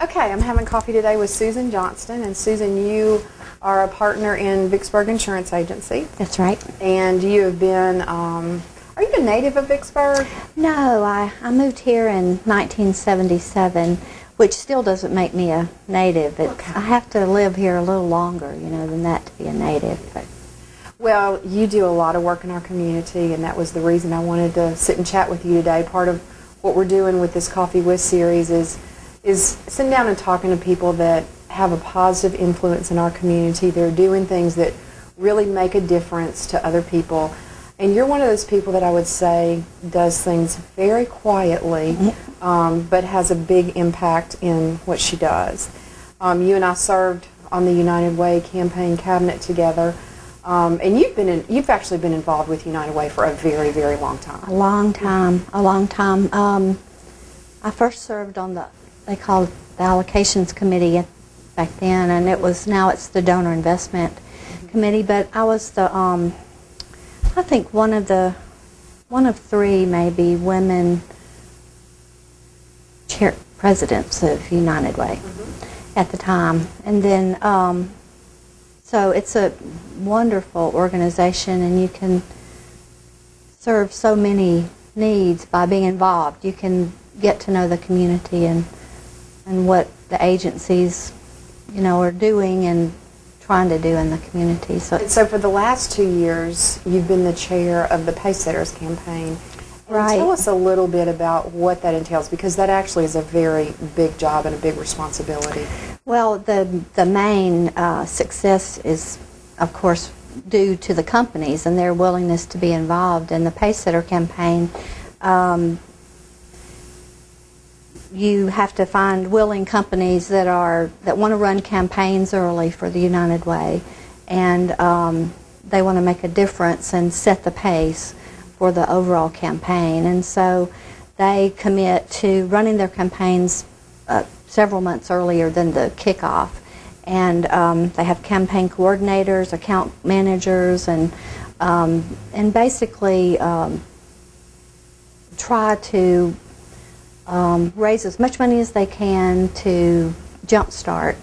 Okay, I'm having coffee today with Susan Johnston, and Susan, you are a partner in Vicksburg Insurance Agency. That's right. And you have been, are you a native of Vicksburg? No, I moved here in 1977, which still doesn't make me a native. I have to live here a little longer, than that to be a native. But. Well, you do a lot of work in our community, and that was the reason I wanted to sit and chat with you today. Part of what we're doing with this Coffee With series is sitting down and talking to people that have a positive influence in our community. They're doing things that really make a difference to other people. And you're one of those people that I would say does things very quietly, but has a big impact in what she does. You and I served on the United Way campaign cabinet together, and you've actually been involved with United Way for a very, very long time. A long time. I first served on they called it the allocations committee back then, and now it's the donor investment committee. But I was I think one of three maybe women presidents of United Way at the time, and then so it's a wonderful organization, and you can serve so many needs by being involved. You can get to know the community and what the agencies, are doing and trying to do in the community. So for the last 2 years, you've been the chair of the Pacesetters campaign. Right. Tell us a little bit about what that entails, because that actually is a very big job and a big responsibility. Well, the main success is, of course, due to the companies and their willingness to be involved in the Pacesetter campaign. You have to find willing companies that want to run campaigns early for the United Way, and they want to make a difference and set the pace for the overall campaign. And so they commit to running their campaigns several months earlier than the kickoff, and they have campaign coordinators, account managers, and basically try to raise as much money as they can to jumpstart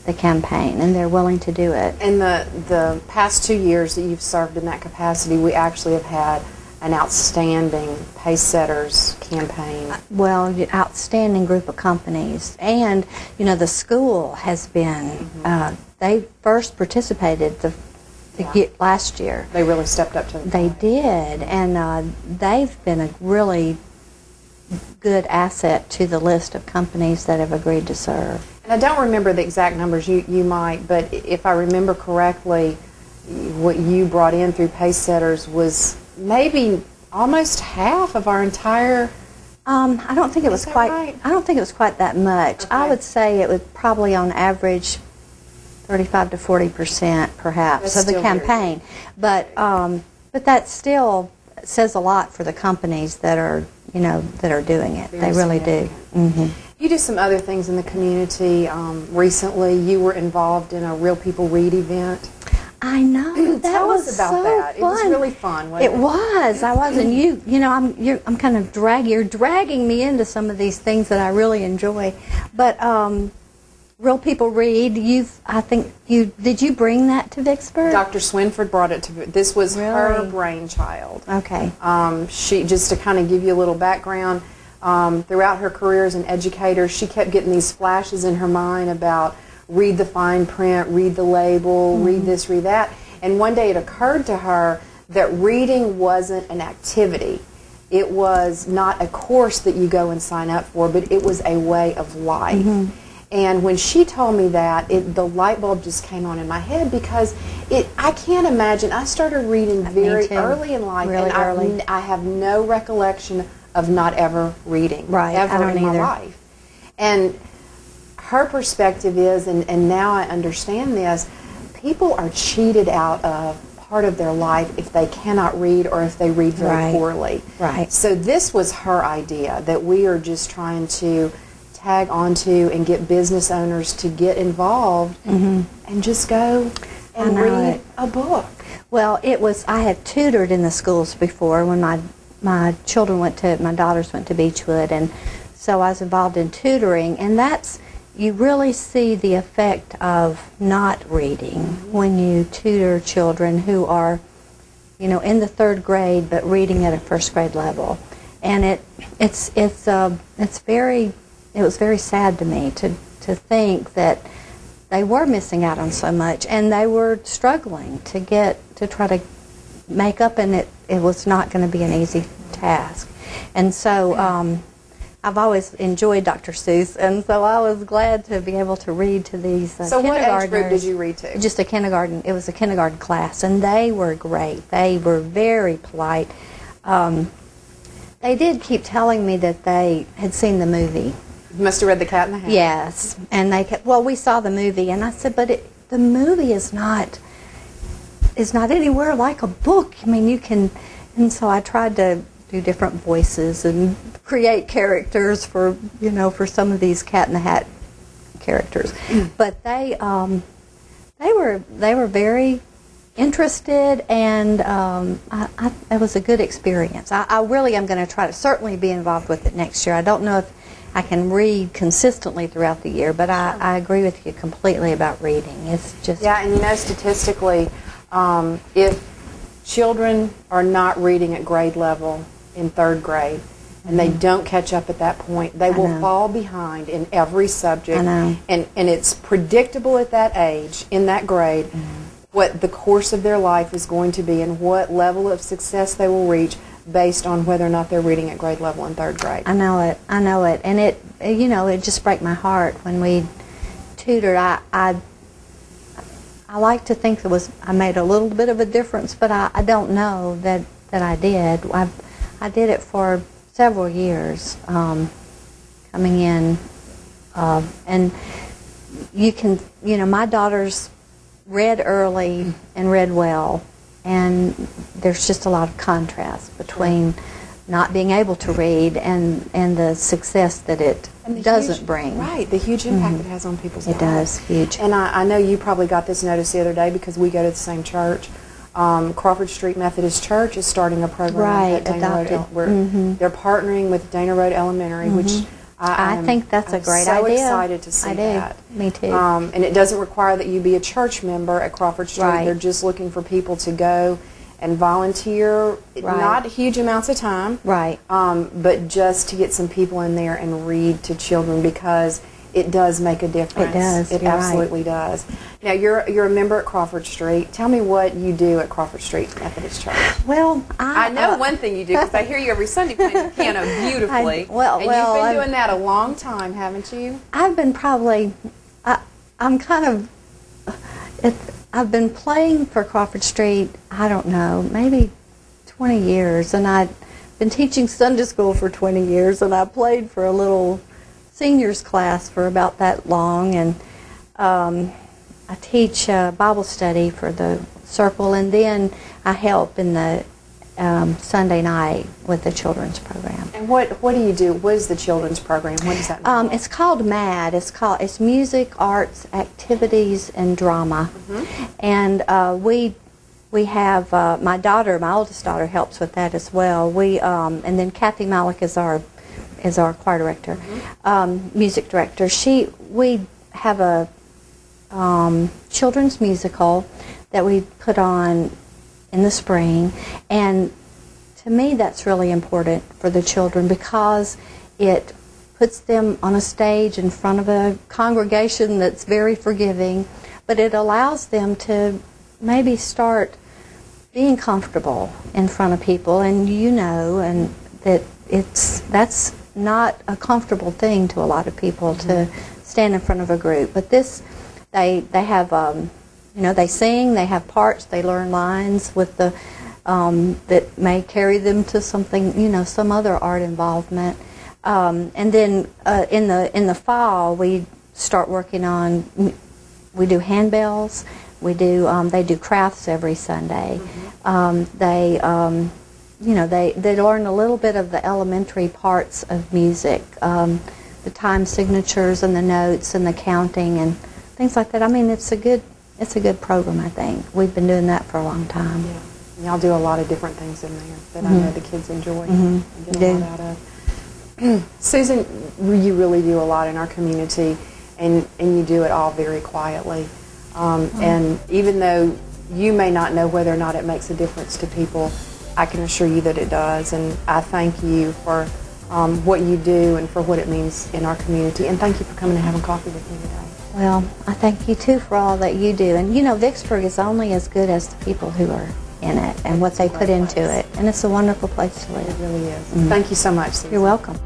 the campaign, and they're willing to do it. In the past 2 years that you've served in that capacity, we actually have had an outstanding Pacesetters campaign. Well, outstanding group of companies, and the school has been. They first participated last year. They really stepped up to the They did, and they've been a really good asset to the list of companies that have agreed to serve. And I don't remember the exact numbers, you might, but if I remember correctly, what you brought in through Pacesetters was maybe almost half of our entire. I don't think it was quite. Right? I don't think it was quite that much. Okay. I would say it was probably on average 35 to 40% perhaps of the campaign. But that still says a lot for the companies that are doing it. They really do. You do some other things in the community. Recently, you were involved in a Real People Read event. I know. Tell us about that. Fun. It was really fun, wasn't it? It was. I was, and I'm kind of you're dragging me into some of these things that I really enjoy. But Real People Read. Did you bring that to Vicksburg? Dr. Swinford brought it to. This was her brainchild. Okay. She, just to kind of give you a little background, throughout her career as an educator, she kept getting these flashes in her mind about read the fine print, read the label, read this, read that. And one day it occurred to her that reading wasn't an activity. It was not a course that you go and sign up for, but it was a way of life. And when she told me that, the light bulb just came on in my head, because I can't imagine. I started reading very early in life, really and early. I have no recollection of not ever reading, ever in my life. And her perspective is, and now I understand this, people are cheated out of part of their life if they cannot read, or if they read very poorly. Right. So this was her idea, that we are just trying to tag onto and get business owners to get involved and just go and read a book. Well, I had tutored in the schools before when my daughters went to Beechwood, and so I was involved in tutoring, and that's you really see the effect of not reading when you tutor children who are, you know, in the 3rd grade but reading at a 1st grade level. And it was very sad to me to think that they were missing out on so much, and they were struggling to try to make up, and it was not going to be an easy task. And so I've always enjoyed Dr. Seuss, and so I was glad to be able to read to these So what age group did you read to? Just a kindergarten. It was a kindergarten class, and they were great. They were very polite. They did keep telling me that they had seen the movie. You must have read The Cat in the Hat. Yes, and they kept, well, we saw the movie, and I said, but the movie is not anywhere like a book. I mean, you can, and so I tried to do different voices and create characters for, you know, for some of these Cat in the Hat characters. But they were very interested, and it was a good experience. I really am going to try to certainly be involved with it next year. I don't know if I can read consistently throughout the year, but I agree with you completely about reading. It's just... Yeah, and you know, statistically, if children are not reading at grade level in 3rd grade, and they don't catch up at that point, they will fall behind in every subject. I know. And it's predictable at that age, in that grade, what the course of their life is going to be and what level of success they will reach based on whether or not they're reading at grade level in 3rd grade. I know it. And it, you know, it just breaks my heart when we tutored. I like to think I made a little bit of a difference, but I don't know that I did. I did it for several years, coming in, and you can, you know, my daughters read early and read well, and there's just a lot of contrast between not being able to read and the success that it doesn't bring. Right, the huge impact it has on people's lives. It does, huge. And I know you probably got this notice the other day because we go to the same church. Crawford Street Methodist Church is starting a program at Dana Road. They're partnering with Dana Road Elementary, which I think that's a great idea. idea. I'm so excited to see that. Me too. And it doesn't require that you be a church member at Crawford Street. Right. They're just looking for people to go and volunteer, not huge amounts of time, but just to get some people in there and read to children, because it does make a difference. It does. It absolutely does. Now, you're a member at Crawford Street. Tell me what you do at Crawford Street Methodist Church. Well, I know one thing you do, because I hear you every Sunday playing the piano beautifully. You've been doing that a long time, haven't you? I've been probably, I've been playing for Crawford Street, I don't know, maybe 20 years, and I've been teaching Sunday school for 20 years, and I played for a little seniors class for about that long, and I teach Bible study for the circle, and then I help in the Sunday night with the children's program. And what do you do? What is the children's program? What does that mean? It's called MAD. It's Music, Arts, Activities, and Drama. And we have my oldest daughter helps with that as well. And then Kathy Malik is our choir director, music director. We have a children's musical that we put on in the spring, and to me that's really important for the children because it puts them on a stage in front of a congregation that's very forgiving, but it allows them to maybe start being comfortable in front of people, and and that that's not a comfortable thing to a lot of people to stand in front of a group. But this, they have, they sing, they have parts, they learn lines with the that may carry them to something, some other art involvement. And then in the fall, we start working on. We do handbells. They do crafts every Sunday. They learn a little bit of the elementary parts of music, the time signatures and the notes and the counting and things like that. I mean, it's a good program, I think. We've been doing that for a long time. Yeah. Y'all do a lot of different things in there that I know the kids enjoy and get a lot out of. Susan, you really do a lot in our community, and you do it all very quietly. And even though you may not know whether or not it makes a difference to people, I can assure you that it does. And I thank you for what you do and for what it means in our community. And thank you for coming and having coffee with me today. Well, I thank you too for all that you do. And you know, Vicksburg is only as good as the people who are in it and what they put into it. And it's a wonderful place to live. It really is. Thank you so much, Susan. You're welcome.